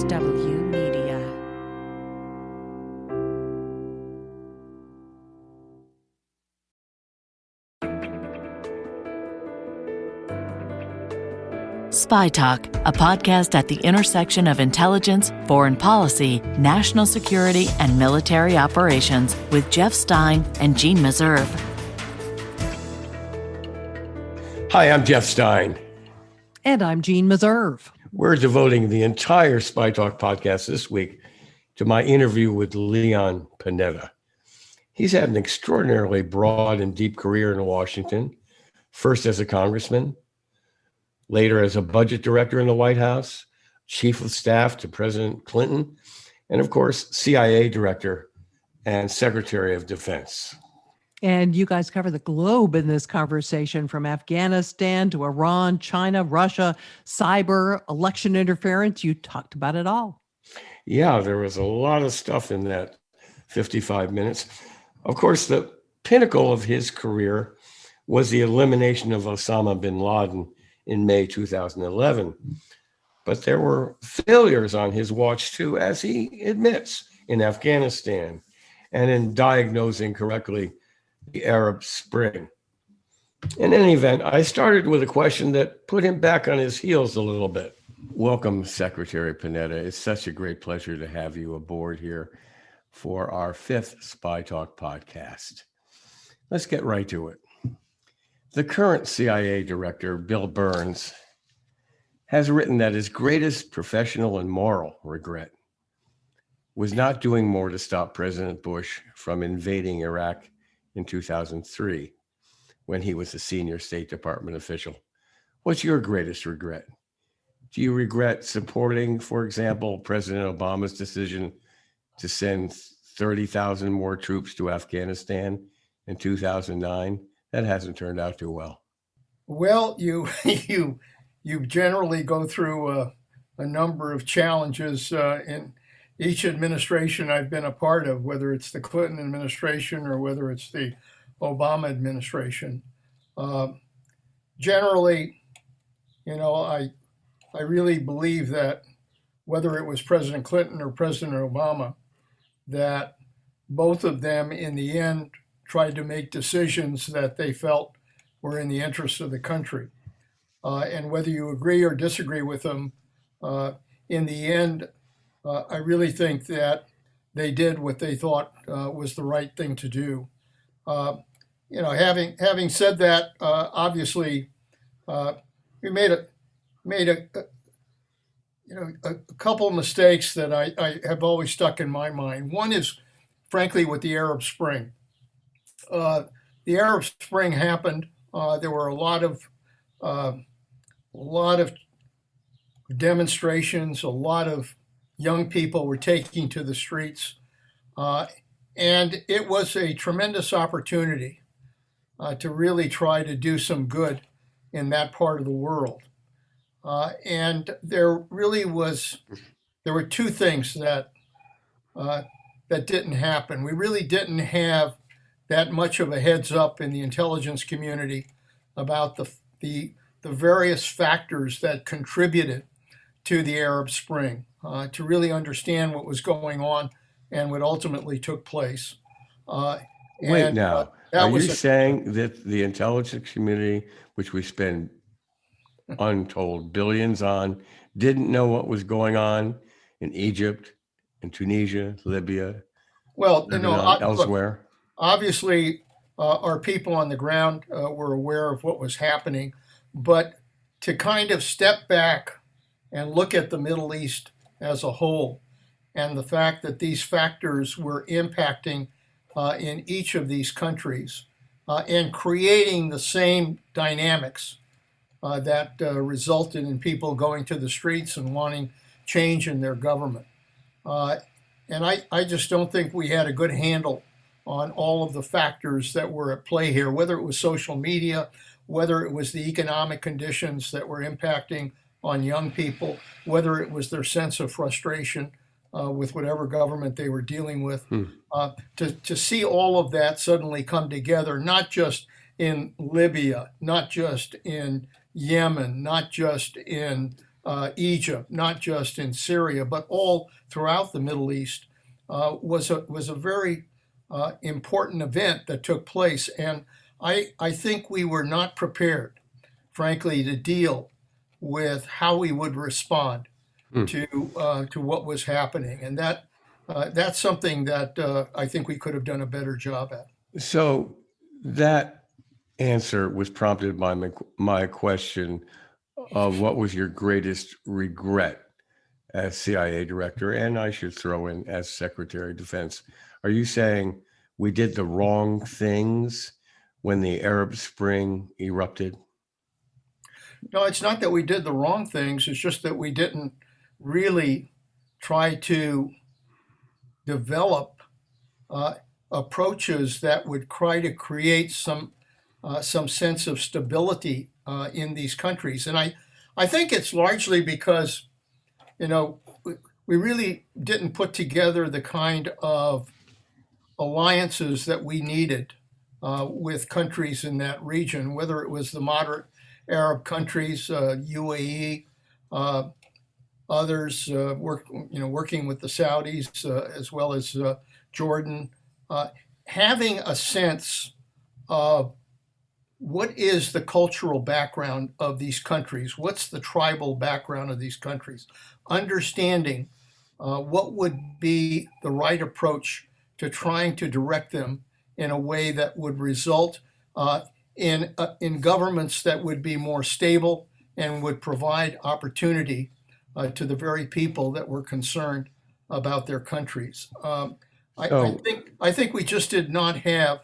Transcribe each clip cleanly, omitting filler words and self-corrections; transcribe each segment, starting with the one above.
HW Media. Spy Talk, a podcast at the intersection of intelligence, foreign policy, national security, and military operations with Jeff Stein and Jean Meserve. Hi, I'm Jeff Stein. And I'm Jean Meserve. We're devoting the entire Spy Talk podcast this week to my interview with Leon Panetta. He's had an extraordinarily broad and deep career in Washington, first as a congressman, later as a budget director in the White House, chief of staff to President Clinton, and of course, CIA director and secretary of defense. And you guys cover the globe in this conversation, from Afghanistan to Iran, China, Russia, cyber, election interference. You talked about it all. Yeah, there was a lot of stuff in that 55 minutes. Of course, the pinnacle of his career was the elimination of Osama Bin Laden in May 2011. But there were failures on his watch too, as he admits, in Afghanistan and in diagnosing correctly the Arab Spring. In any event, I started with a question that put him back on his heels a little bit. Welcome, Secretary Panetta. It's such a great pleasure to have you aboard here for our 5th Spy Talk podcast. Let's get right to it. The current CIA director, Bill Burns, has written that his greatest professional and moral regret was not doing more to stop President Bush from invading Iraq in 2003, when he was a senior State Department official. What's your greatest regret? Do you regret supporting, for example, President Obama's decision to send 30,000 more troops to Afghanistan in 2009? That hasn't turned out too well. Well, you generally go through a number of challenges in each administration I've been a part of, whether it's the Clinton administration or whether it's the Obama administration. Generally, I really believe that whether it was President Clinton or President Obama, that both of them in the end tried to make decisions that they felt were in the interest of the country. And whether you agree or disagree with them, in the end, I really think that they did what they thought was the right thing to do. Having said that, obviously, we made a couple of mistakes that I have always stuck in my mind. One is, frankly, with the Arab Spring. The Arab Spring happened. There were a lot of demonstrations. A lot of young people were taking to the streets, and it was a tremendous opportunity to really try to do some good in that part of the world. And there were two things that didn't happen. We really didn't have that much of a heads up in the intelligence community about the various factors that contributed to the Arab Spring, to really understand what was going on and what ultimately took place. Wait, now, are you saying that the intelligence community, which we spend untold billions on, didn't know what was going on in Egypt, in Tunisia, Libya, elsewhere? Look, obviously, our people on the ground were aware of what was happening, but to kind of step back and look at the Middle East as a whole, and the fact that these factors were impacting in each of these countries and creating the same dynamics that resulted in people going to the streets and wanting change in their government. And I just don't think we had a good handle on all of the factors that were at play here, whether it was social media, whether it was the economic conditions that were impacting on young people, whether it was their sense of frustration with whatever government they were dealing with. To see all of that suddenly come together, not just in Libya, not just in Yemen, not just in Egypt, not just in Syria, but all throughout the Middle East, was a very important event that took place. And I think we were not prepared, frankly, to deal with how we would respond Hmm. to what was happening. And that's something that I think we could have done a better job at. So that answer was prompted by my question of what was your greatest regret as CIA director, and I should throw in as Secretary of Defense. Are you saying we did the wrong things when the Arab Spring erupted? No, it's not that we did the wrong things. It's just that we didn't really try to develop approaches that would try to create some sense of stability in these countries. And I think it's largely because, you know, we really didn't put together the kind of alliances that we needed with countries in that region, whether it was the moderate Arab countries, UAE, others working with the Saudis as well as Jordan, having a sense of what is the cultural background of these countries, what's the tribal background of these countries, understanding what would be the right approach to trying to direct them in a way that would result in governments that would be more stable and would provide opportunity to the very people that were concerned about their countries. I think we just did not have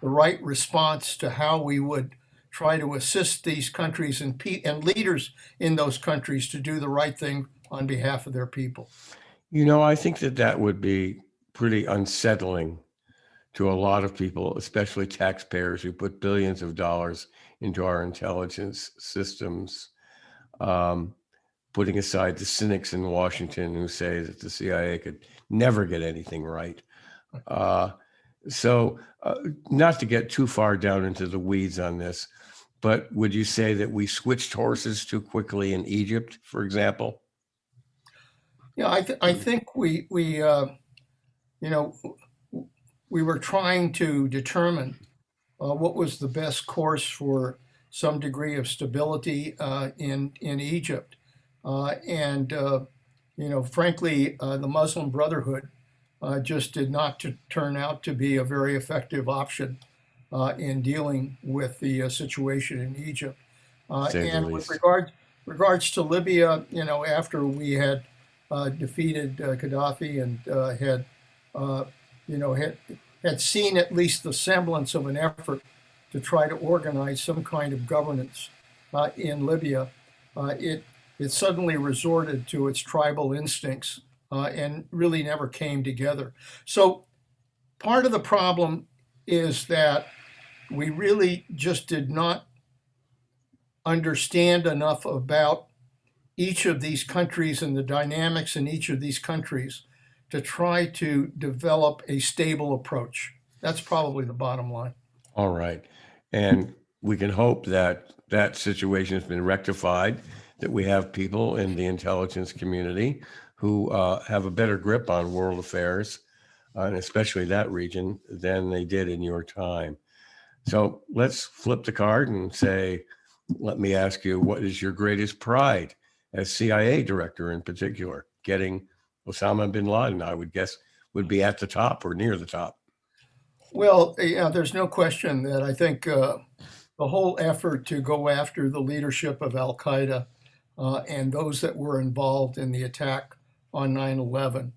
the right response to how we would try to assist these countries and leaders in those countries to do the right thing on behalf of their people. I think that would be pretty unsettling to a lot of people, especially taxpayers who put billions of dollars into our intelligence systems, putting aside the cynics in Washington who say that the CIA could never get anything right. So not to get too far down into the weeds on this, but would you say that we switched horses too quickly in Egypt, for example? Yeah, I think we were trying to determine what was the best course for some degree of stability in Egypt, frankly, the Muslim Brotherhood just did not turn out to be a very effective option in dealing with the situation in Egypt. And with regards to Libya, after we had defeated Gaddafi and had seen at least the semblance of an effort to try to organize some kind of governance in Libya, it suddenly resorted to its tribal instincts and really never came together. So part of the problem is that we really just did not understand enough about each of these countries and the dynamics in each of these countries to try to develop a stable approach. That's probably the bottom line. All right. And we can hope that that situation has been rectified, that we have people in the intelligence community who have a better grip on world affairs, and especially that region, than they did in your time. So let's flip the card and say, let me ask you, what is your greatest pride as CIA director in particular? Getting Osama bin Laden, I would guess, would be at the top or near the top. Well, yeah, there's no question that I think the whole effort to go after the leadership of Al Qaeda and those that were involved in the attack on 9/11,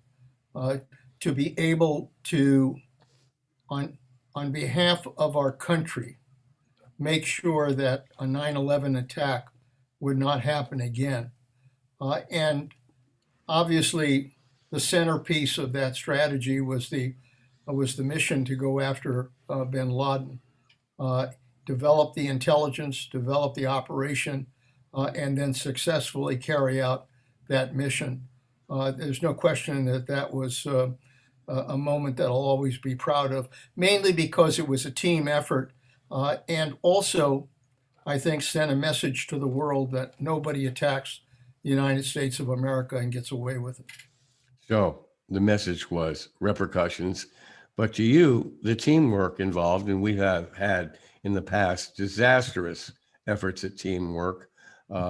to be able to, on behalf of our country, make sure that a 9/11 attack would not happen again. And obviously, the centerpiece of that strategy was the mission to go after bin Laden, develop the intelligence, develop the operation, and then successfully carry out that mission. There's no question that was a moment that I'll always be proud of, mainly because it was a team effort, and also, I think, sent a message to the world that nobody attacks the United States of America and gets away with it. So the message was repercussions, but to you, the teamwork involved, and we have had in the past disastrous efforts at teamwork.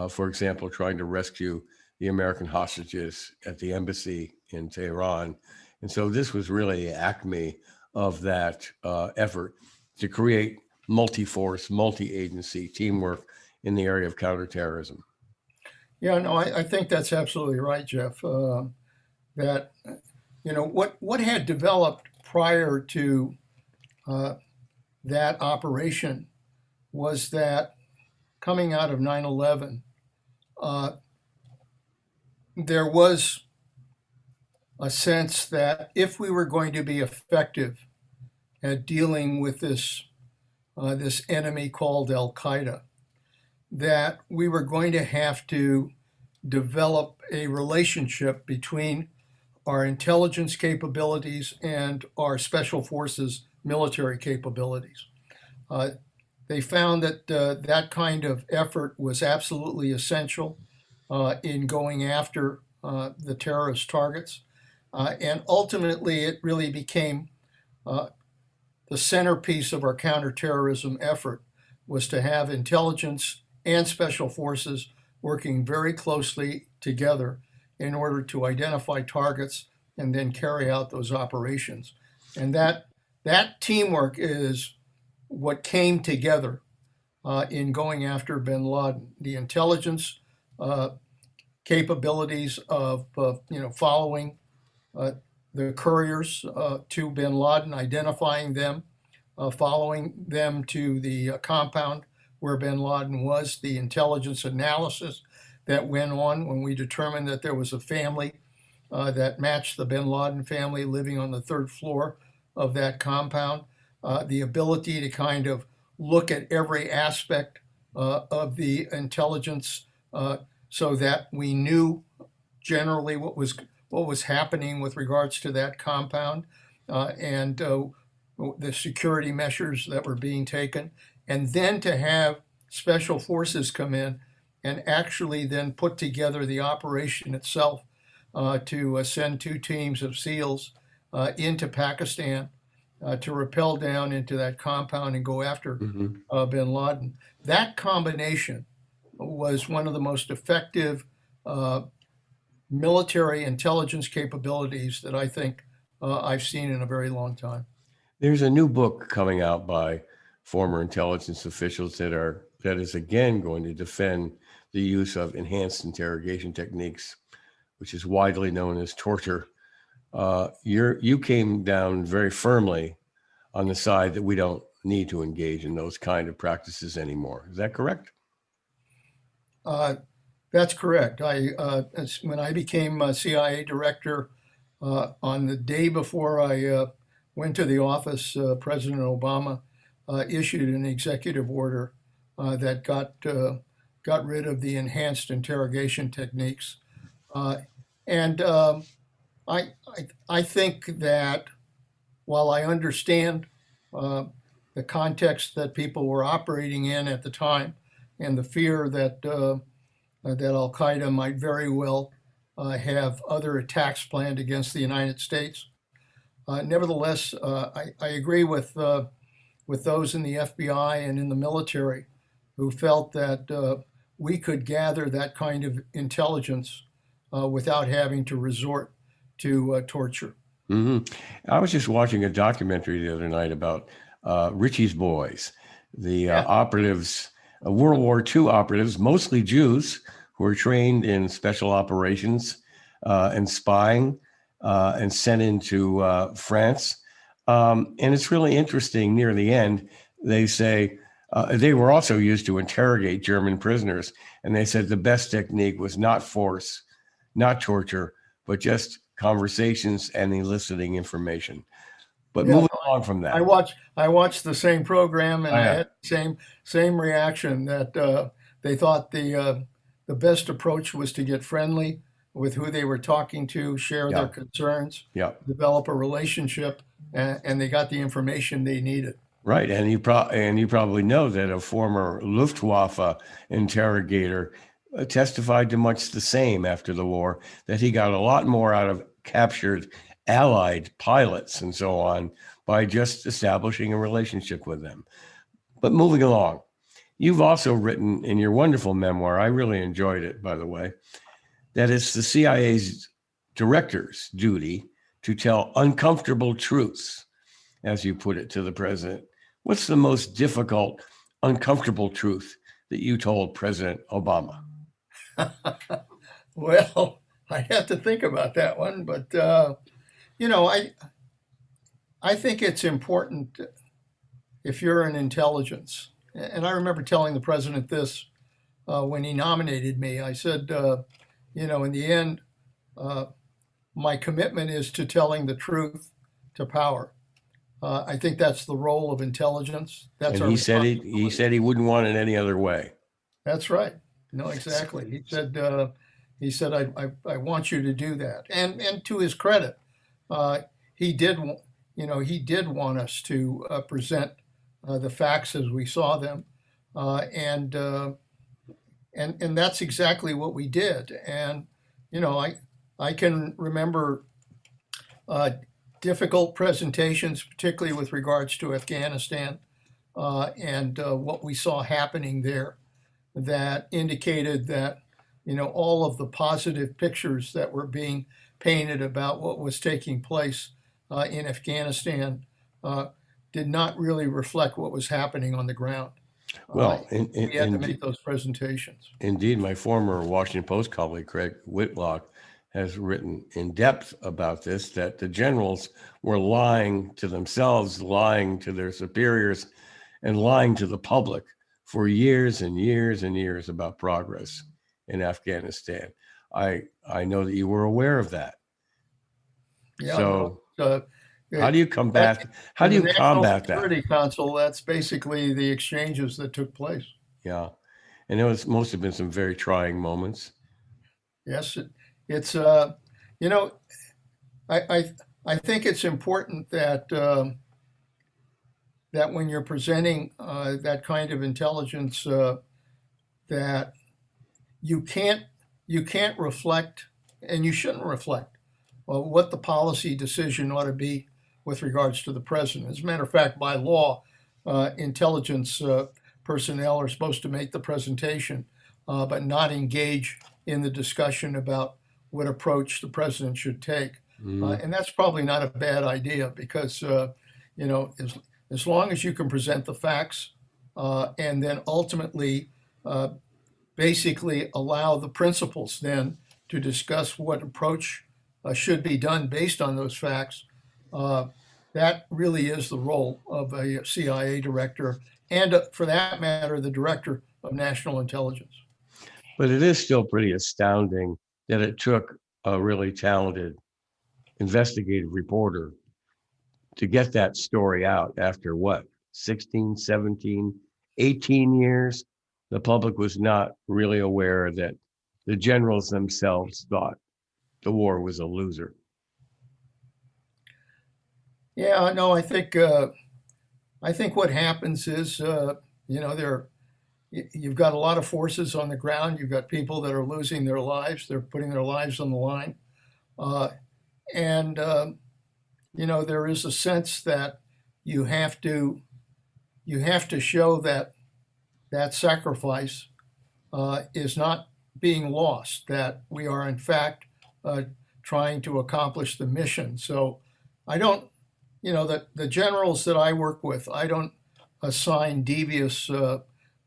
For example, trying to rescue the American hostages at the embassy in Tehran. And so this was really the acme of that effort to create multi-force, multi-agency teamwork in the area of counterterrorism. Yeah, no, I think that's absolutely right, Jeff. That what had developed prior to that operation was that coming out of 9/11, there was a sense that if we were going to be effective at dealing with this enemy called Al Qaeda, that we were going to have to develop a relationship between our intelligence capabilities and our special forces military capabilities. They found that that kind of effort was absolutely essential in going after the terrorist targets. And ultimately, it really became the centerpiece of our counterterrorism effort was to have intelligence and special forces working very closely together in order to identify targets and then carry out those operations. And that teamwork is what came together in going after bin Laden. The intelligence capabilities of following the couriers to bin Laden, identifying them, following them to the compound where bin Laden was, the intelligence analysis that went on when we determined that there was a family that matched the bin Laden family living on the third floor of that compound, the ability to kind of look at every aspect of the intelligence so that we knew generally what was happening with regards to that compound and the security measures that were being taken, and then to have special forces come in and actually then put together the operation itself to send 2 teams of SEALs into Pakistan to rappel down into that compound and go after bin Laden. That combination was one of the most effective military intelligence capabilities that I think I've seen in a very long time. There's a new book coming out by former intelligence officials that is again going to defend the use of enhanced interrogation techniques, which is widely known as torture. You came down very firmly on the side that we don't need to engage in those kind of practices anymore. Is that correct? That's correct. When I became CIA director, on the day before I went to the office, President Obama issued an executive order that got rid of the enhanced interrogation techniques, and I think that while I understand the context that people were operating in at the time and the fear that Al Qaeda might very well have other attacks planned against the United States. Nevertheless, I agree with those in the FBI and in the military who felt that we could gather that kind of intelligence without having to resort to torture. Mm-hmm. I was just watching a documentary the other night about Richie's Boys, the operatives, World War II operatives, mostly Jews, who were trained in special operations and spying and sent into France. And it's really interesting near the end, they say they were also used to interrogate German prisoners. And they said the best technique was not force, not torture, but just conversations and eliciting information. But moving on from that, I watched the same program, and I had the same reaction that they thought the best approach was to get friendly with who they were talking to, share their concerns, develop a relationship, and they got the information they needed. Right, and you probably know that a former Luftwaffe interrogator testified to much the same after the war, that he got a lot more out of captured Allied pilots and so on by just establishing a relationship with them. But moving along, you've also written in your wonderful memoir, I really enjoyed it, by the way, that it's the CIA's director's duty to tell uncomfortable truths, as you put it, to the president. What's the most difficult, uncomfortable truth that you told President Obama? Well, I have to think about that one, but I think it's important if you're in intelligence. And I remember telling the president this when he nominated me. I said, in the end, my commitment is to telling the truth to power. I think that's the role of intelligence. That's And he said he wouldn't want it any other way. That's right. No, exactly. He said I want you to do that. And to his credit, he did want us to present the facts as we saw them, and that's exactly what we did. And I can remember difficult presentations, particularly with regards to Afghanistan and what we saw happening there, that indicated that all of the positive pictures that were being painted about what was taking place in Afghanistan did not really reflect what was happening on the ground. Well, we had to make those presentations. Indeed, my former Washington Post colleague, Craig Whitlock, has written in depth about this, that the generals were lying to themselves, lying to their superiors, and lying to the public for years and years and years about progress in Afghanistan. I know that you were aware of that. Yeah. So how do you combat that? National Security Council, that's basically the exchanges that took place. Yeah. And it must have been some very trying moments. Yes, it's I think it's important that that when you're presenting that kind of intelligence, that you can't reflect, and you shouldn't reflect what the policy decision ought to be with regards to the president. As a matter of fact, by law, intelligence personnel are supposed to make the presentation, but not engage in the discussion about what approach the president should take. And that's probably not a bad idea, because as long as you can present the facts and then ultimately basically allow the principals then to discuss what approach should be done based on those facts, that really is the role of a CIA director, and for that matter, the director of national intelligence. But it is still pretty astounding that it took a really talented investigative reporter to get that story out after 16, 17, 18 years. The public was not really aware that the generals themselves thought the war was a loser. Yeah, no, I think what happens is, you've got a lot of forces on the ground. You've got people that are losing their lives. They're putting their lives on the line. And there is a sense that you have to show that that sacrifice is not being lost, that we are in fact trying to accomplish the mission. So I don't, the generals that I work with, I don't assign devious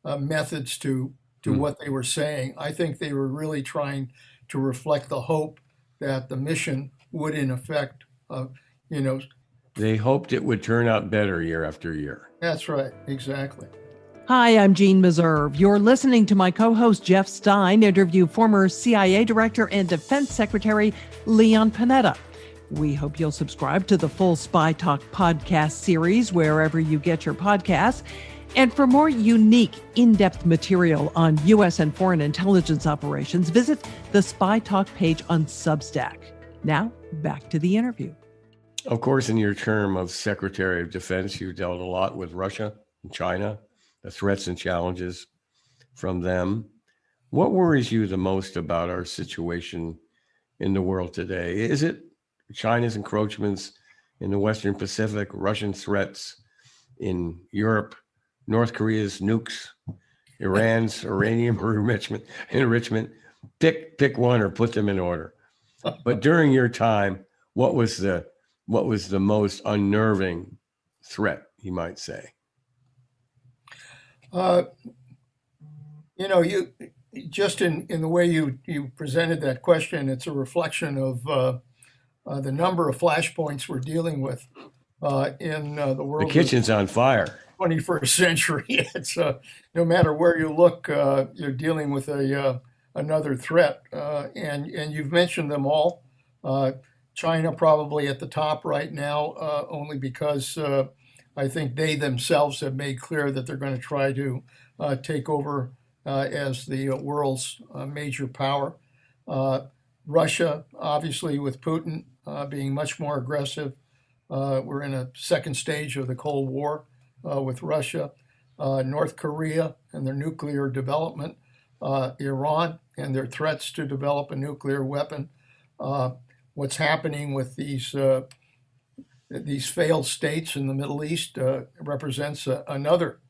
methods to what they were saying. I think they were really trying to reflect the hope that the mission would in effect, They hoped it would turn out better year after year. That's right, exactly. Hi, I'm Jean Meserve. You're listening to my co-host Jeff Stein interview former CIA Director and Defense Secretary Leon Panetta. We hope you'll subscribe to the full Spy Talk podcast series wherever you get your podcasts. And for more unique, in-depth material on U.S. and foreign intelligence operations, visit the Spy Talk page on Substack. Now, back to the interview. Of course, in your term of Secretary of Defense, you dealt a lot with Russia and China, the threats and challenges from them. What worries you the most about our situation in the world today? Is it China's encroachments in the Western Pacific, Russian threats in Europe, North Korea's nukes, Iran's uranium enrichment? Pick one or put them in order. But during your time, what was the most unnerving threat, you might say? Uh, you just in the way you presented that question, it's a reflection of the number of flashpoints we're dealing with in the The world of kitchen's on fire. 21st century. It's no matter where you look, you're dealing with another threat, and you've mentioned them all. China probably at the top right now, only because I think they themselves have made clear that they're going to try to take over as the world's major power. Russia, obviously, with Putin being much more aggressive. We're in a second stage of the Cold War with Russia. North Korea and their nuclear development. Iran and their threats to develop a nuclear weapon. What's happening with these failed states in the Middle East represents another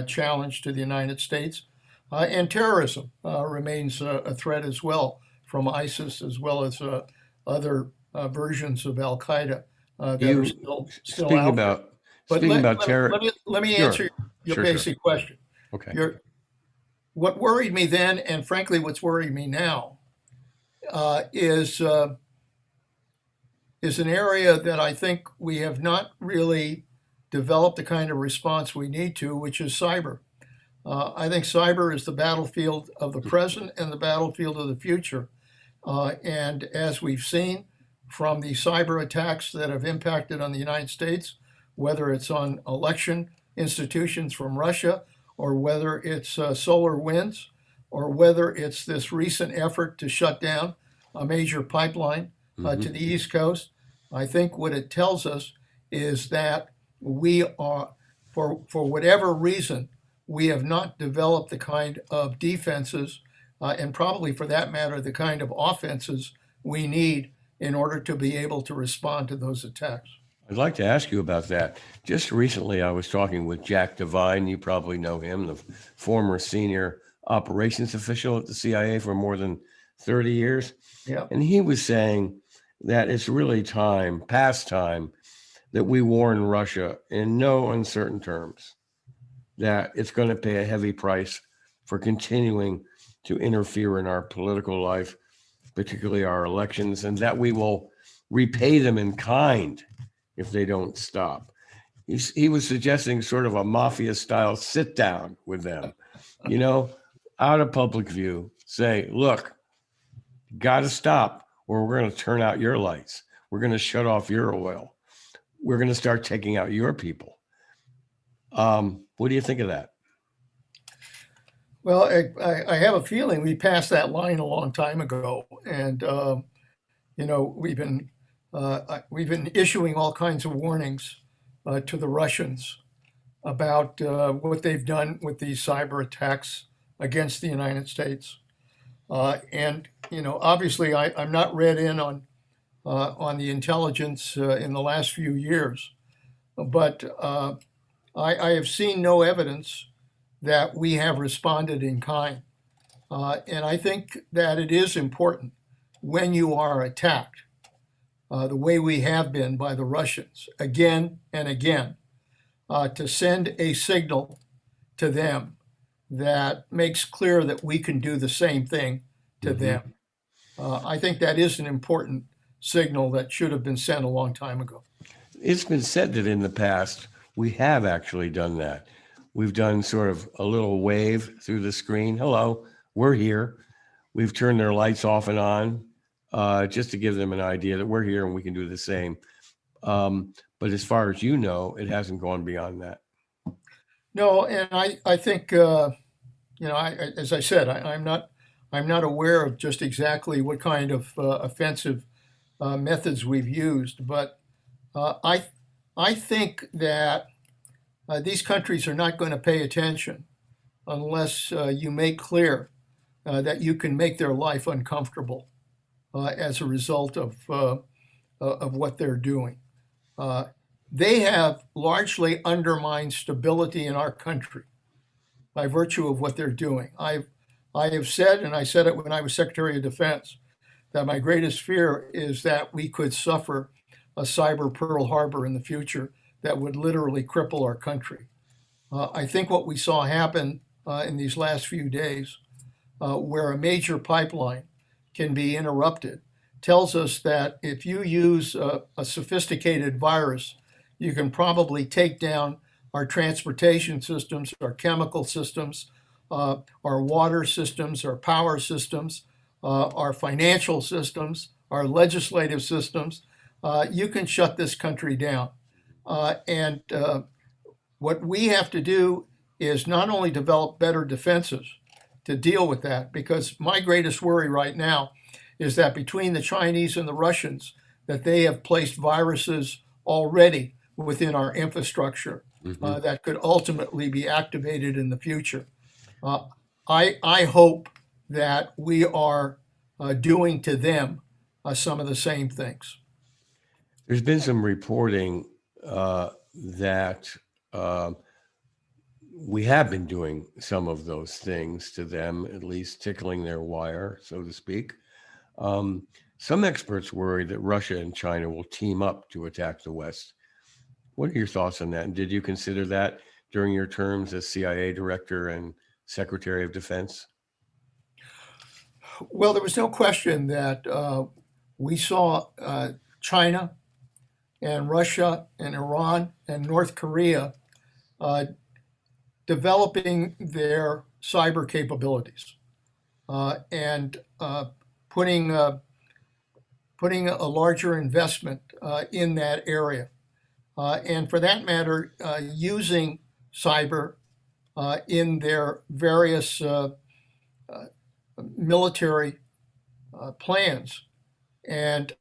challenge to the United States. And terrorism remains a threat as well, from ISIS as well as other versions of Al Qaeda that are still speaking out there. about But speaking about terror. let me Sure. answer your Sure. basic question. Okay. What worried me then, and frankly, what's worried me now, is an area that I think we have not really developed the kind of response we need to, which is cyber. I think cyber is the battlefield of the present and the battlefield of the future. And as we've seen from the cyber attacks that have impacted on the United States, whether it's on election institutions from Russia, or whether it's solar winds, or whether it's this recent effort to shut down a major pipeline to the East Coast, I think what it tells us is that we are, for whatever reason, we have not developed the kind of defenses, and probably for that matter, the kind of offenses we need in order to be able to respond to those attacks. I'd like to ask you about that. Just recently, I was talking with Jack Devine. You probably know him, the former senior operations official at the CIA for more than 30 years. Yeah. And he was saying that it's really past time, that we warn Russia in no uncertain terms that it's going to pay a heavy price for continuing to interfere in our political life, particularly our elections, and that we will repay them in kind if they don't stop. He was suggesting sort of a mafia style sit down with them, out of public view, say, look, got to stop or we're going to turn out your lights. We're going to shut off your oil. We're going to start taking out your people. What do you think of that? Well, I have a feeling we passed that line a long time ago, and we've been issuing all kinds of warnings to the Russians about what they've done with these cyber attacks against the United States. And obviously, I'm not read in on the intelligence in the last few years, but I have seen no evidence that we have responded in kind. And I think that it is important when you are attacked, the way we have been by the Russians again and again, to send a signal to them that makes clear that we can do the same thing to them. I think that is an important signal that should have been sent a long time ago. It's been said that in the past, we have actually done that. We've done sort of a little wave through the screen. Hello, we're here. We've turned their lights off and on just to give them an idea that we're here and we can do the same. But as far as you know, it hasn't gone beyond that. No, and I think as I said, I'm not aware of just exactly what kind of offensive methods we've used, but I think that these countries are not going to pay attention unless you make clear that you can make their life uncomfortable as a result of what they're doing. They have largely undermined stability in our country by virtue of what they're doing. I have said, and I said it when I was Secretary of Defense, that my greatest fear is that we could suffer a cyber Pearl Harbor in the future that would literally cripple our country. I think what we saw happen in these last few days, where a major pipeline can be interrupted, tells us that if you use a sophisticated virus, you can probably take down our transportation systems, our chemical systems, our water systems, our power systems, our financial systems, our legislative systems. You can shut this country down. And what we have to do is not only develop better defenses to deal with that, because my greatest worry right now is that between the Chinese and the Russians, that they have placed viruses already within our infrastructure that could ultimately be activated in the future. I hope that we are doing to them some of the same things. There's been some reporting that we have been doing some of those things to them, at least tickling their wire, so to speak. Some experts worry that Russia and China will team up to attack the West. What are your thoughts on that? And did you consider that during your terms as CIA Director and Secretary of Defense? Well, there was no question that we saw China and Russia and Iran and North Korea developing their cyber capabilities and putting a larger investment in that area. And for that matter, using cyber in their various military plans. And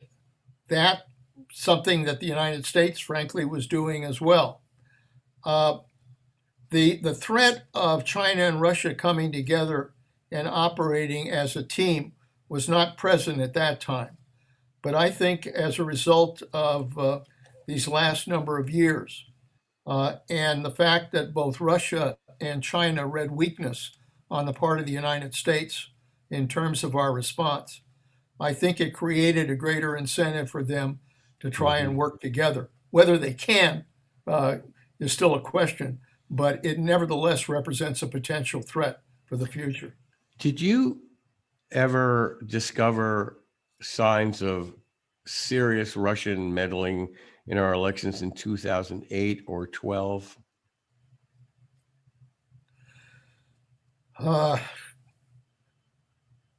that's something that the United States, frankly, was doing as well. The threat of China and Russia coming together and operating as a team was not present at that time. But I think as a result of these last number of years and the fact that both Russia and China read weakness on the part of the United States in terms of our response, I think it created a greater incentive for them to try and work together. Whether they can is still a question, but it nevertheless represents a potential threat for the future. Did you ever discover signs of serious Russian meddling in our elections in 2008 or 12?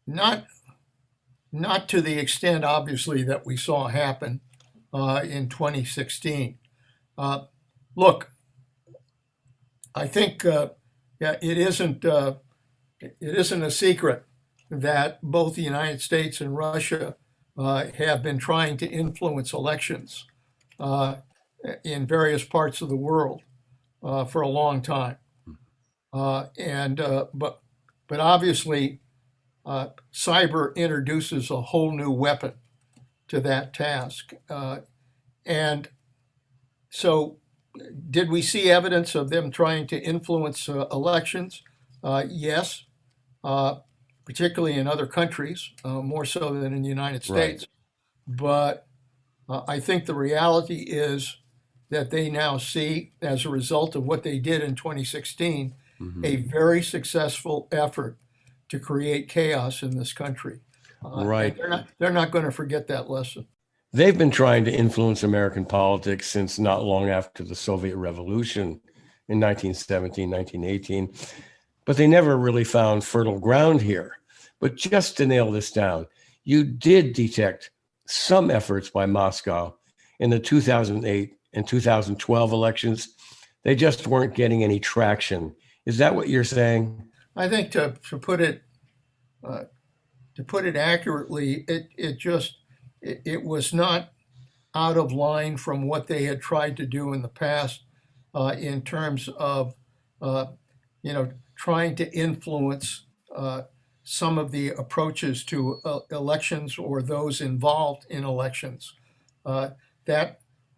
Not to the extent, obviously, that we saw happen in 2016. Look, I think it isn't a secret that both the United States and Russia have been trying to influence elections in various parts of the world for a long time. But obviously, cyber introduces a whole new weapon to that task. And so, did we see evidence of them trying to influence elections? Yes, particularly in other countries, more so than in the United States. Right. But I think the reality is that they now see, as a result of what they did in 2016, a very successful effort to create chaos in this country. Right. They're not going to forget that lesson. They've been trying to influence American politics since not long after the Soviet Revolution in 1917, 1918, but they never really found fertile ground here. But just to nail this down, you did detect some efforts by Moscow in the 2008 and 2012 elections. They just weren't getting any traction. Is that what you're saying? I think to put it accurately, it was not out of line from what they had tried to do in the past in terms of trying to influence some of the approaches to elections or those involved in elections. But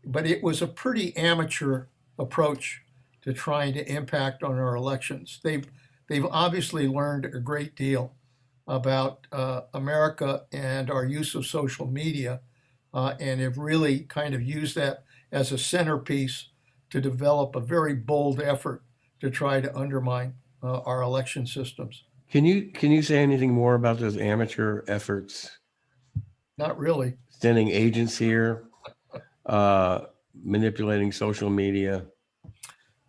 it was a pretty amateur approach to trying to impact on our elections. They've obviously learned a great deal about America and our use of social media, and have really kind of used that as a centerpiece to develop a very bold effort to try to undermine our election systems. Can you say anything more about those amateur efforts? Not really. Sending agents here, manipulating social media.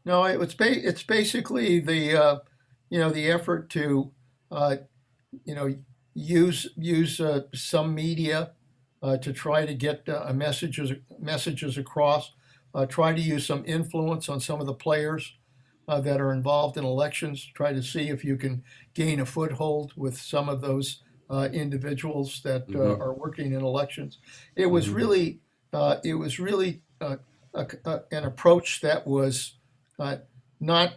No, it's basically the the effort to use some media to try to get messages across. Try to use some influence on some of the players that are involved in elections. Try to see if you can gain a foothold with some of those individuals that are working in elections. It was really an approach that was not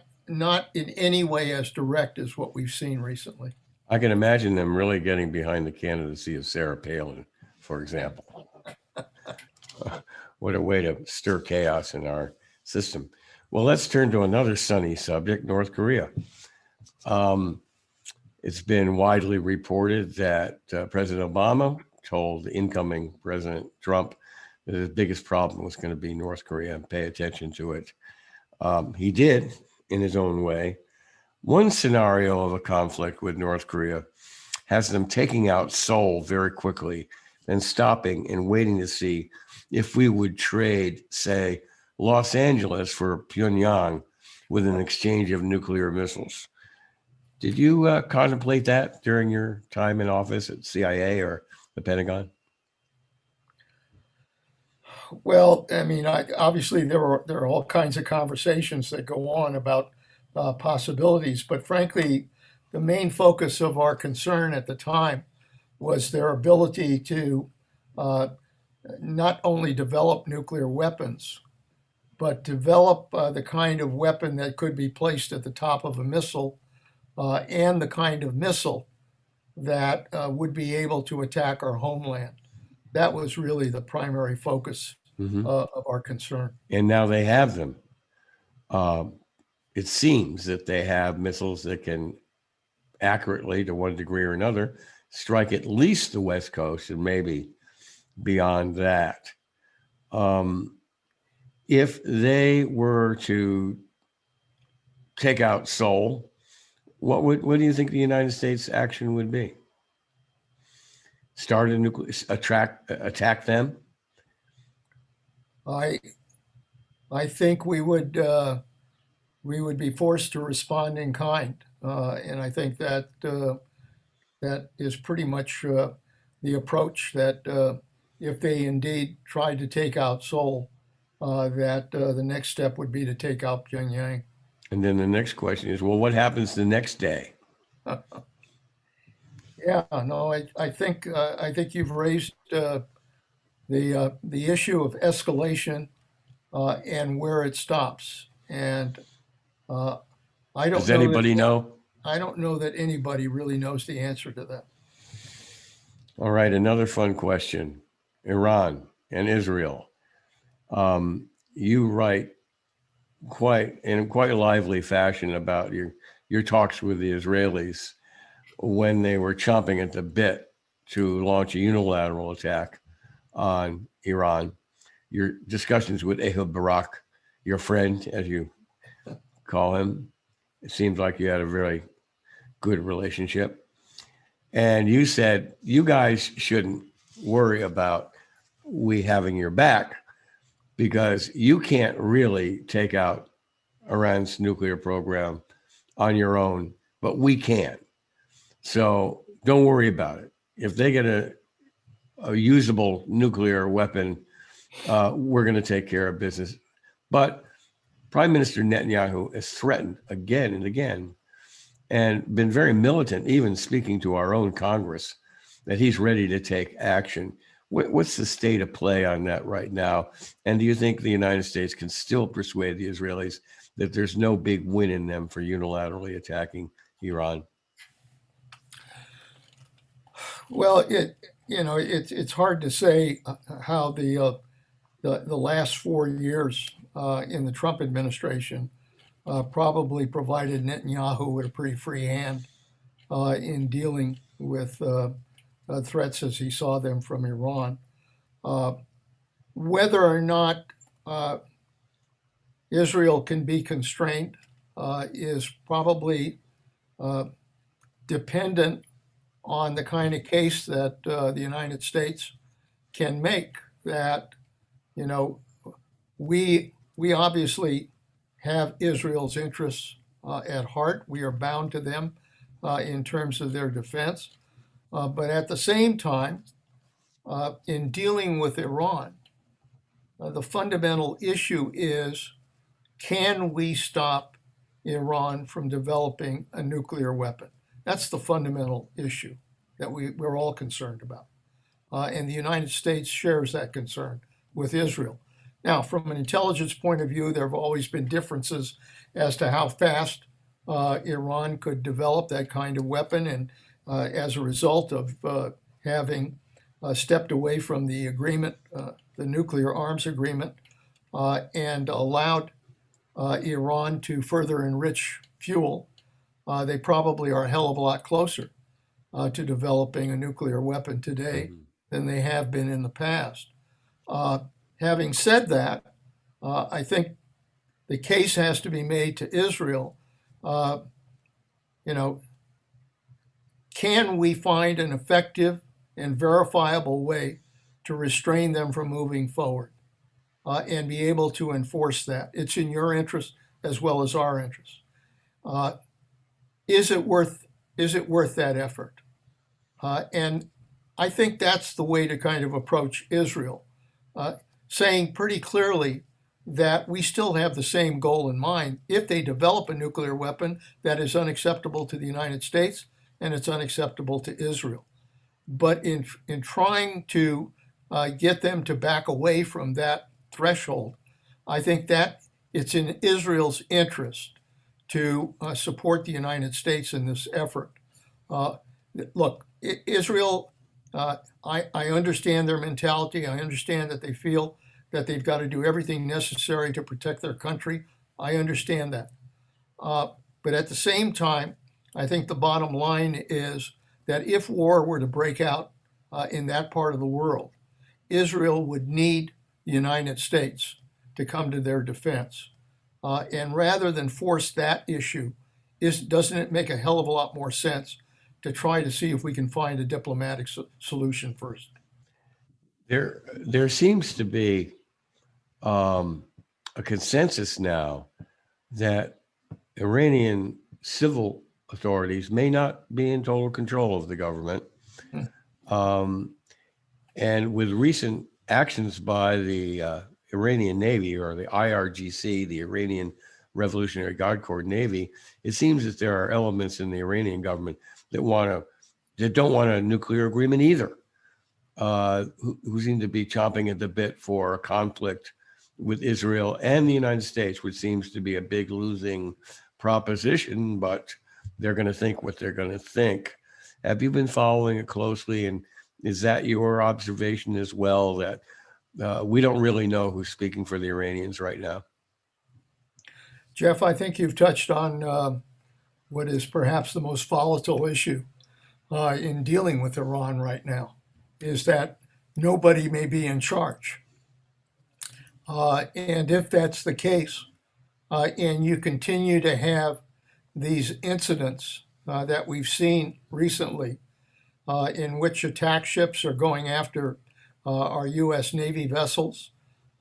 in any way as direct as what we've seen recently. I can imagine them really getting behind the candidacy of Sarah Palin, for example. What a way to stir chaos in our system. Well, let's turn to another sunny subject, North Korea. It's been widely reported that President Obama told incoming President Trump that his biggest problem was going to be North Korea and pay attention to it. He did, in his own way. One scenario of a conflict with North Korea has them taking out Seoul very quickly, then stopping and waiting to see if we would trade, say, Los Angeles for Pyongyang with an exchange of nuclear missiles. Did you contemplate that during your time in office at CIA or the Pentagon? Well, I mean, obviously there are all kinds of conversations that go on about possibilities, but frankly, the main focus of our concern at the time was their ability to not only develop nuclear weapons, but develop the kind of weapon that could be placed at the top of a missile and the kind of missile that would be able to attack our homeland. That was really the primary focus of our concern. And now they have them. It seems that they have missiles that can accurately, to one degree or another, strike at least the West Coast and maybe beyond that. If they were to take out Seoul, what do you think the United States action would be? Start a nuclear attack them? I think we would be forced to respond in kind, and I think that that is pretty much the approach that if they indeed tried to take out Seoul, that the next step would be to take out Pyongyang. And then the next question is, well, what happens the next day? Yeah, no, I think you've raised the issue of escalation and where it stops. And I don't. Does anybody know? I don't know that anybody really knows the answer to that. All right, another fun question: Iran and Israel. You write in quite a lively fashion about your talks with the Israelis when they were chomping at the bit to launch a unilateral attack on Iran. Your discussions with Ehud Barak, your friend, as you call him, it seems like you had a very good relationship. And you said, you guys shouldn't worry about we having your back because you can't really take out Iran's nuclear program on your own, but we can. So don't worry about it. If they get a usable nuclear weapon, we're going to take care of business. But Prime Minister Netanyahu has threatened again and again and been very militant, even speaking to our own Congress, that he's ready to take action. What's the state of play on that right now? And do you think the United States can still persuade the Israelis that there's no big win in them for unilaterally attacking Iran? Well, it's hard to say how the last 4 years in the Trump administration probably provided Netanyahu with a pretty free hand in dealing with threats as he saw them from Iran. Whether or not Israel can be constrained is probably dependent on the kind of case that the United States can make. That we obviously have Israel's interests at heart. We are bound to them in terms of their defense. But at the same time, in dealing with Iran, the fundamental issue is, can we stop Iran from developing a nuclear weapon? That's the fundamental issue that we're all concerned about. And the United States shares that concern with Israel. Now, from an intelligence point of view, there have always been differences as to how fast Iran could develop that kind of weapon. And as a result of having stepped away from the agreement, the nuclear arms agreement, and allowed Iran to further enrich fuel, they probably are a hell of a lot closer to developing a nuclear weapon today than they have been in the past. Having said that, I think the case has to be made to Israel. Can we find an effective and verifiable way to restrain them from moving forward and be able to enforce that? It's in your interest as well as our interest. Is it worth that effort? And I think that's the way to kind of approach Israel, saying pretty clearly that we still have the same goal in mind. If they develop a nuclear weapon, that is unacceptable to the United States and it's unacceptable to Israel. But in trying to get them to back away from that threshold, I think that it's in Israel's interest to support the United States in this effort. Look, Israel, I understand their mentality. I understand that they feel that they've got to do everything necessary to protect their country. I understand that. But at the same time, I think the bottom line is that if war were to break out in that part of the world, Israel would need the United States to come to their defense. And rather than force that issue, doesn't it make a hell of a lot more sense to try to see if we can find a diplomatic solution first? There seems to be a consensus now that Iranian civil authorities may not be in total control of the government. And with recent actions by the Iranian Navy, or the IRGC, the Iranian Revolutionary Guard Corps Navy, it seems that there are elements in the Iranian government that don't want a nuclear agreement either, who seem to be chomping at the bit for a conflict with Israel and the United States, which seems to be a big losing proposition, but they're going to think what they're going to think. Have you been following it closely? And is that your observation as well, that we don't really know who's speaking for the Iranians right now? Jeff, I think you've touched on what is perhaps the most volatile issue in dealing with Iran right now, is that nobody may be in charge. And if that's the case, and you continue to have these incidents that we've seen recently, in which attack ships are going after our U.S. Navy vessels,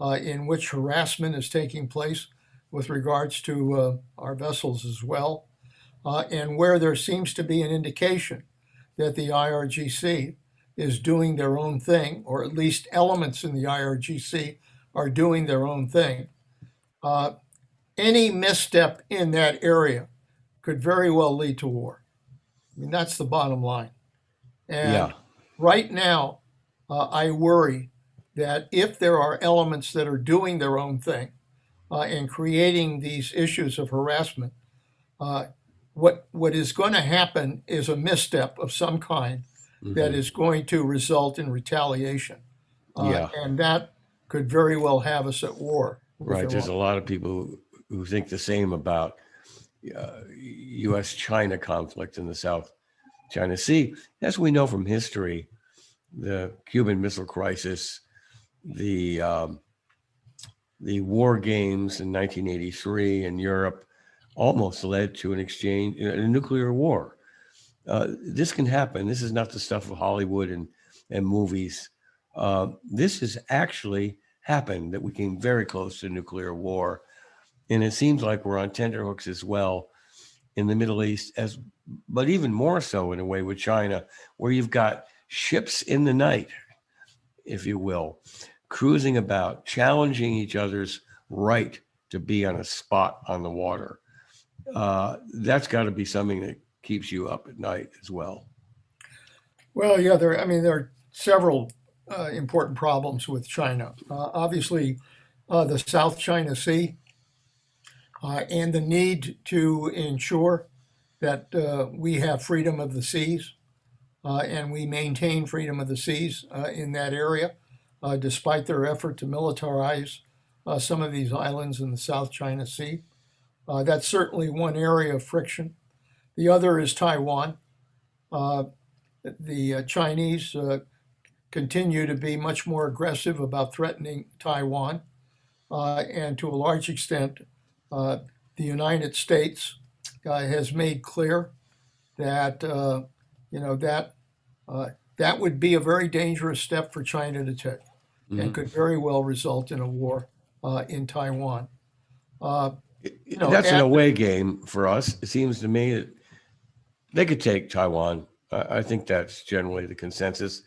in which harassment is taking place with regards to our vessels as well, and where there seems to be an indication that the IRGC is doing their own thing, or at least elements in the IRGC are doing their own thing. Any misstep in that area could very well lead to war. I mean, that's the bottom line. And right now, I worry that if there are elements that are doing their own thing and creating these issues of harassment, what is going to happen is a misstep of some kind that is going to result in retaliation. Yeah. And that could very well have us at war with Right. There's a Iran. lot of people who think the same about U.S.-China conflict in the South China Sea. As we know from history, the Cuban Missile Crisis, the war games in 1983 in Europe almost led to a nuclear war. This can happen. This is not the stuff of Hollywood and movies. This has actually happened, that we came very close to nuclear war. And it seems like we're on tenterhooks as well in the Middle East, but even more so in a way with China, where you've got ships in the night, if you will, cruising about, challenging each other's right to be on a spot on the water. That's got to be something that keeps you up at night as well. Well, yeah, there are several important problems with China. Obviously, the South China Sea and the need to ensure that we have freedom of the seas and we maintain freedom of the seas in that area, despite their effort to militarize some of these islands in the South China Sea. That's certainly one area of friction. The other is Taiwan. The Chinese continue to be much more aggressive about threatening Taiwan, and to a large extent, the United States has made clear that that would be a very dangerous step for China to take, and could very well result in a war in Taiwan. That's an away game for us. It seems to me that they could take Taiwan. I think that's generally the consensus.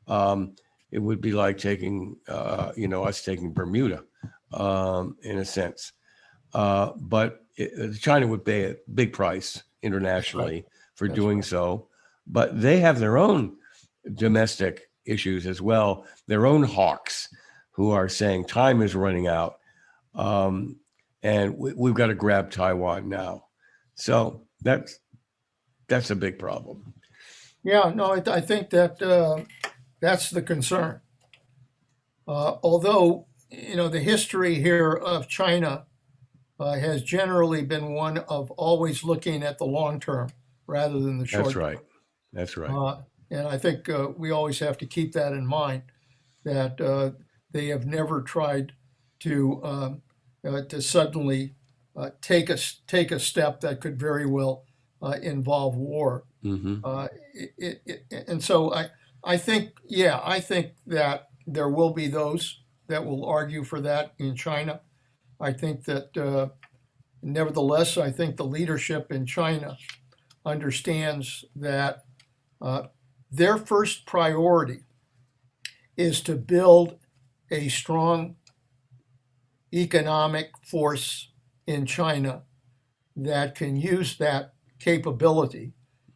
It would be like taking, us taking Bermuda, in a sense. But China would pay a big price internationally for doing so. But they have their own domestic issues as well, their own hawks who are saying time is running out. And we've got to grab Taiwan now. So that's a big problem. Yeah, no, I think that that's the concern. Although, the history here of China has generally been one of always looking at the long term rather than the short term. That's right. And I think we always have to keep that in mind, that they have never tried to suddenly take a step that could very well involve war. And so I think that there will be those that will argue for that in China. I think that nevertheless, I think the leadership in China understands that their first priority is to build a strong economic force in China that can use that capability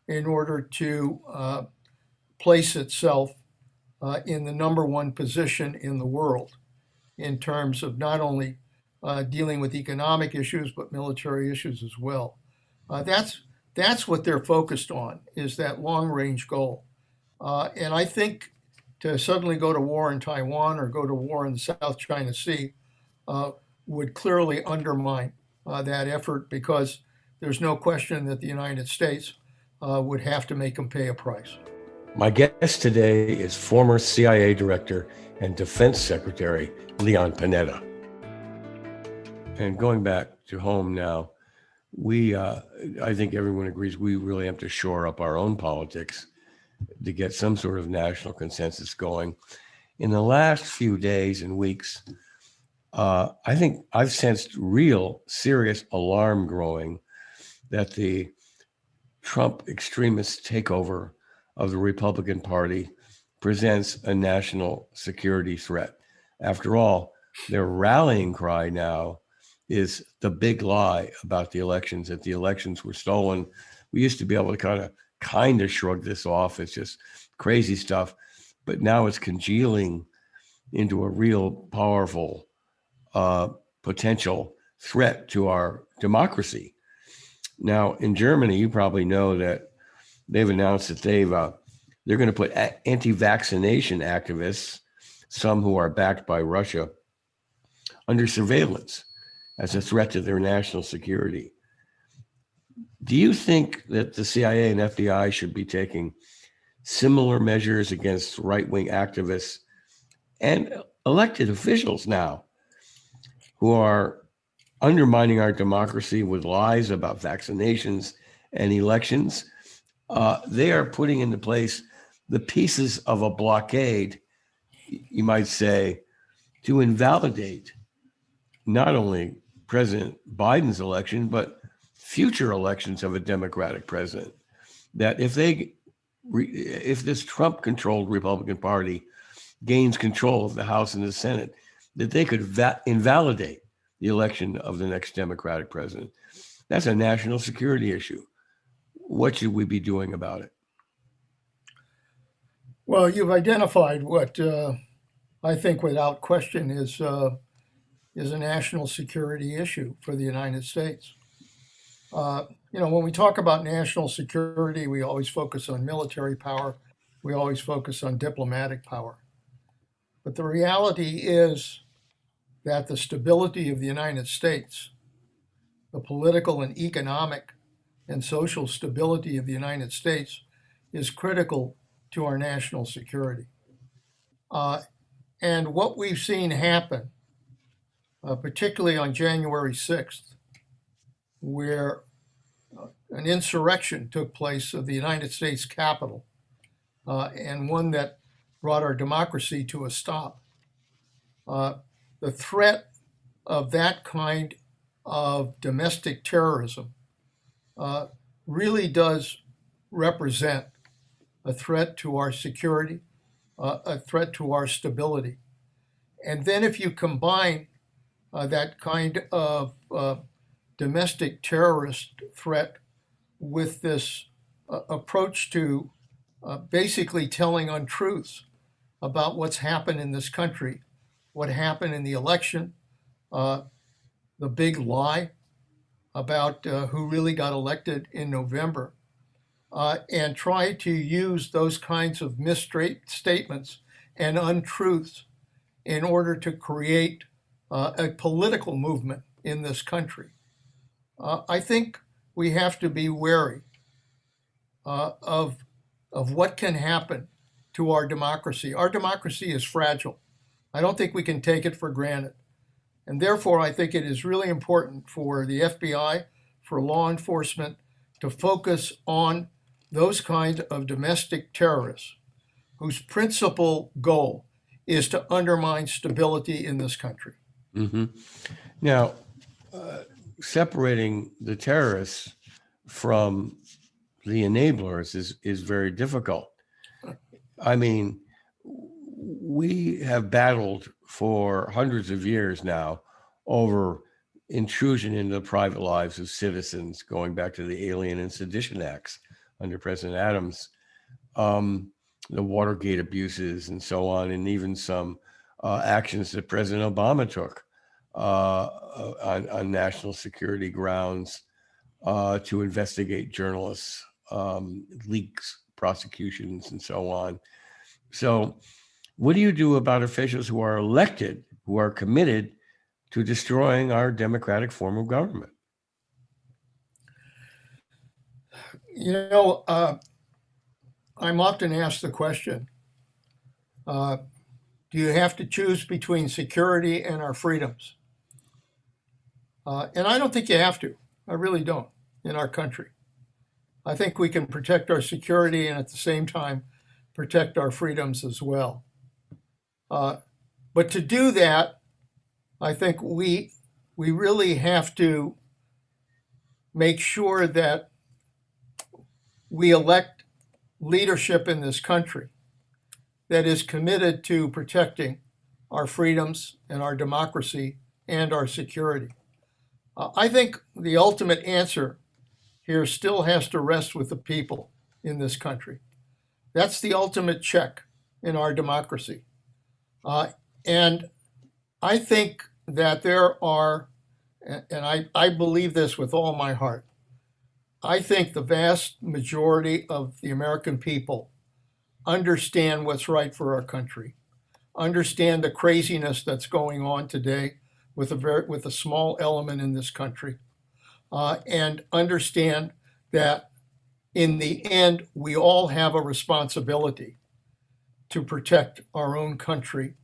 in order to place itself in the number one position in the world in terms of not only dealing with economic issues, but military issues as well. That's what they're focused on, is that long-range goal. And I think to suddenly go to war in Taiwan or go to war in the South China Sea would clearly undermine that effort, because there's no question that the United States would have to make them pay a price. My guest today is former CIA Director and Defense Secretary Leon Panetta. And going back to home now, I think everyone agrees we really have to shore up our own politics to get some sort of national consensus going. In the last few days and weeks, I think I've sensed real serious alarm growing that the Trump extremist takeover of the Republican Party presents a national security threat. After all, their rallying cry now is the big lie about the elections, that the elections were stolen. We used to be able to kind of shrug this off. It's just crazy stuff. But now it's congealing into a real powerful potential threat to our democracy. Now, in Germany, you probably know that they've announced that they've They're going to put anti-vaccination activists, some who are backed by Russia, under surveillance as a threat to their national security. Do you think that the CIA and FBI should be taking similar measures against right-wing activists and elected officials now who are undermining our democracy with lies about vaccinations and elections? They are putting into place the pieces of a blockade, you might say, to invalidate not only President Biden's election, but future elections of a Democratic president. That if this Trump-controlled Republican Party gains control of the House and the Senate, that they could invalidate the election of the next Democratic president. That's a national security issue. What should we be doing about it? Well, you've identified what I think without question is a national security issue for the United States. When we talk about national security, we always focus on military power. We always focus on diplomatic power. But the reality is that the stability of the United States, the political and economic and social stability of the United States, is critical to our national security. And what we've seen happen, particularly on January 6th, where an insurrection took place of the United States Capitol, and one that brought our democracy to a stop. The threat of that kind of domestic terrorism really does represent a threat to our security, a threat to our stability. And then if you combine that kind of domestic terrorist threat with this approach to basically telling untruths about what's happened in this country, what happened in the election, the big lie about who really got elected in November, and try to use those kinds of misstatements and untruths in order to create a political movement in this country. I think we have to be wary of what can happen to our democracy. Our democracy is fragile. I don't think we can take it for granted. And therefore, I think it is really important for the FBI, for law enforcement, to focus on those kinds of domestic terrorists whose principal goal is to undermine stability in this country. Mm-hmm. Now, separating the terrorists from the enablers is very difficult. I mean, we have battled for hundreds of years now over intrusion into the private lives of citizens, going back to the Alien and Sedition Acts under President Adams, the Watergate abuses and so on, and even some actions that President Obama took on national security grounds to investigate journalists, leaks, prosecutions, and so on. So what do you do about officials who are elected, who are committed to destroying our democratic form of government? I'm often asked the question, do you have to choose between security and our freedoms? And I don't think you have to. I really don't, in our country. I think we can protect our security and at the same time protect our freedoms as well. But to do that, I think we really have to make sure that we elect leadership in this country that is committed to protecting our freedoms and our democracy and our security. I think the ultimate answer here still has to rest with the people in this country. That's the ultimate check in our democracy. And I think that there are, and I believe this with all my heart, I think the vast majority of the American people understand what's right for our country, understand the craziness that's going on today with a small element in this country, and understand that in the end, we all have a responsibility to protect our own country,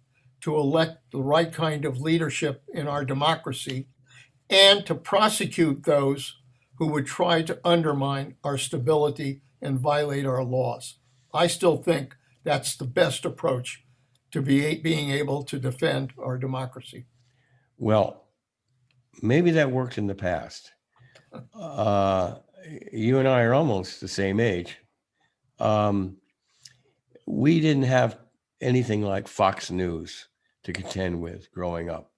to elect the right kind of leadership in our democracy, and to prosecute those who would try to undermine our stability and violate our laws. I still think that's the best approach to being able to defend our democracy. Well, maybe that worked in the past. You and I are almost the same age. We didn't have anything like Fox News to contend with growing up.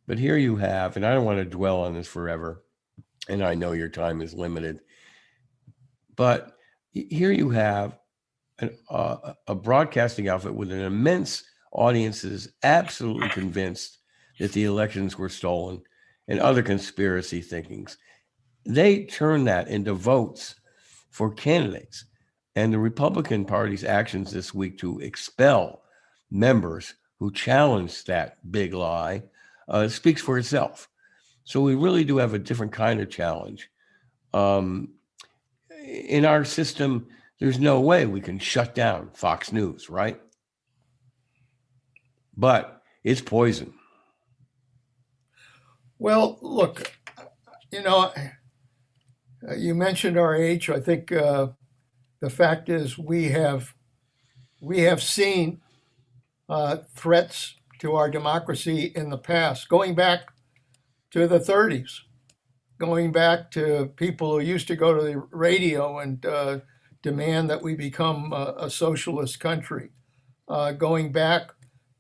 But here you have, and I don't want to dwell on this forever, and I know your time is limited, but here you have a broadcasting outfit with an immense audience that is absolutely convinced that the elections were stolen and other conspiracy thinkings. They turn that into votes for candidates. And the Republican Party's actions this week to expel members who challenged that big lie speaks for itself. So we really do have a different kind of challenge. In our system, there's no way we can shut down Fox News, right? But it's poison. Well, look, you mentioned our age. I think the fact is we have seen threats to our democracy in the past, going back to the 30s, going back to people who used to go to the radio and demand that we become a socialist country, going back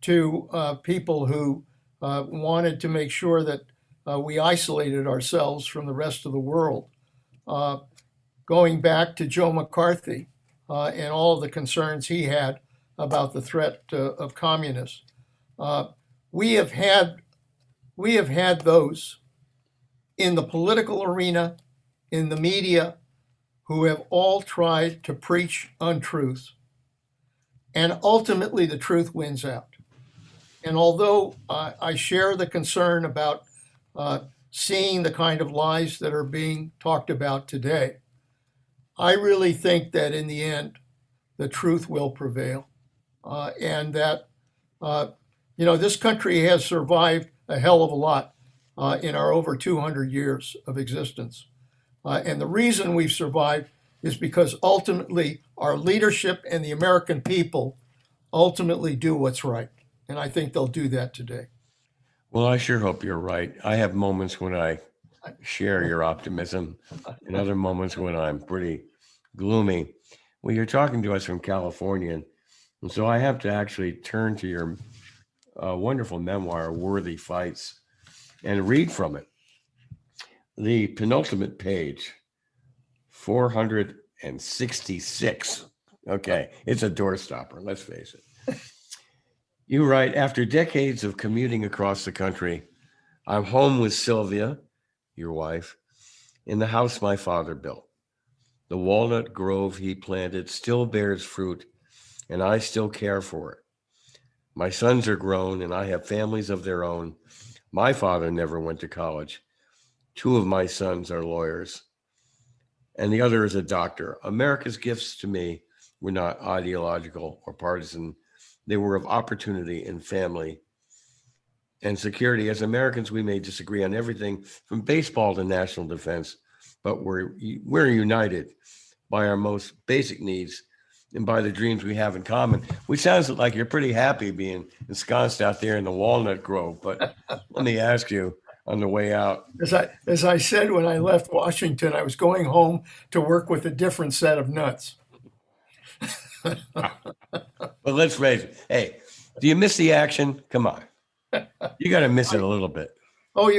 to people who wanted to make sure that we isolated ourselves from the rest of the world, going back to Joe McCarthy and all of the concerns he had about the threat of communists. We have had those in the political arena, in the media, who have all tried to preach untruths. And ultimately, the truth wins out. And although I share the concern about seeing the kind of lies that are being talked about today, I really think that in the end, the truth will prevail. And that, this country has survived a hell of a lot in our over 200 years of existence. And the reason we've survived is because ultimately our leadership and the American people ultimately do what's right. And I think they'll do that today. Well, I sure hope you're right. I have moments when I share your optimism and other moments when I'm pretty gloomy. Well, you're talking to us from California, and so I have to actually turn to your wonderful memoir, Worthy Fights, and read from it. The penultimate page, 466. Okay, it's a doorstopper, let's face it. You write, after decades of commuting across the country, I'm home with Sylvia, your wife, in the house my father built. The walnut grove he planted still bears fruit, and I still care for it. My sons are grown, and I have families of their own. My father never went to college. 2 of my sons are lawyers, and the other is a doctor. America's gifts to me were not ideological or partisan. They were of opportunity and family and security. As Americans, we may disagree on everything from baseball to national defense, but we're united by our most basic needs and by the dreams we have in common. Which sounds like you're pretty happy being ensconced out there in the walnut grove. But let me ask you on the way out. As I said when I left Washington, I was going home to work with a different set of nuts. But let's face it. Hey, do you miss the action? Come on. You got to miss it a little bit. Oh,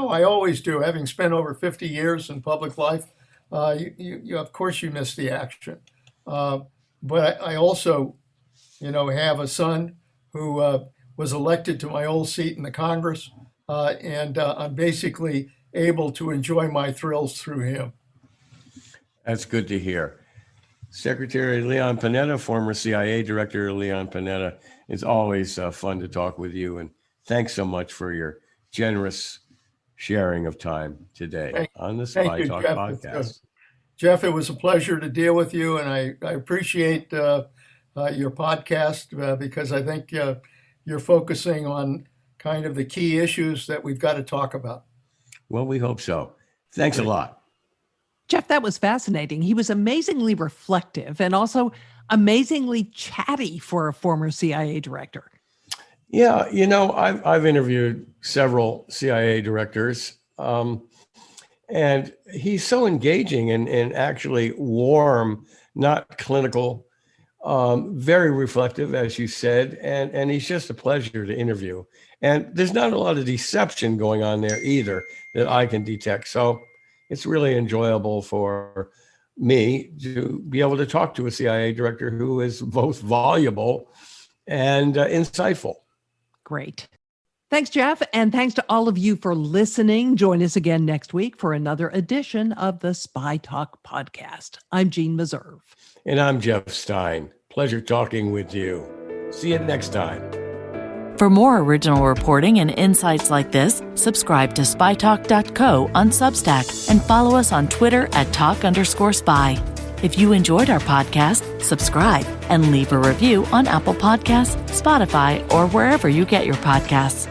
I always do. Having spent over 50 years in public life, you of course you miss the action. But I also, have a son who was elected to my old seat in the Congress, and I'm basically able to enjoy my thrills through him. That's good to hear. Secretary Leon Panetta, former CIA Director Leon Panetta. It's always fun to talk with you, and thanks so much for your generous sharing of time today on the Thank Spy you, Talk Jeff. podcast. Jeff, it was a pleasure to deal with you, and I appreciate your podcast because I think you're focusing on kind of the key issues that we've got to talk about. Well, we hope so. Thanks a lot. Jeff, that was fascinating. He was amazingly reflective and also amazingly chatty for a former CIA director. Yeah, I've interviewed several CIA directors, and he's so engaging and actually warm, not clinical, very reflective, as you said, and he's just a pleasure to interview. And there's not a lot of deception going on there either that I can detect. So it's really enjoyable for me to be able to talk to a CIA director who is both voluble and insightful. Great. Thanks, Jeff. And thanks to all of you for listening. Join us again next week for another edition of the Spy Talk podcast. I'm Jean Meserve. And I'm Jeff Stein. Pleasure talking with you. See you next time. For more original reporting and insights like this, subscribe to spytalk.co on Substack and follow us on Twitter at @talk_spy. If you enjoyed our podcast, subscribe and leave a review on Apple Podcasts, Spotify, or wherever you get your podcasts.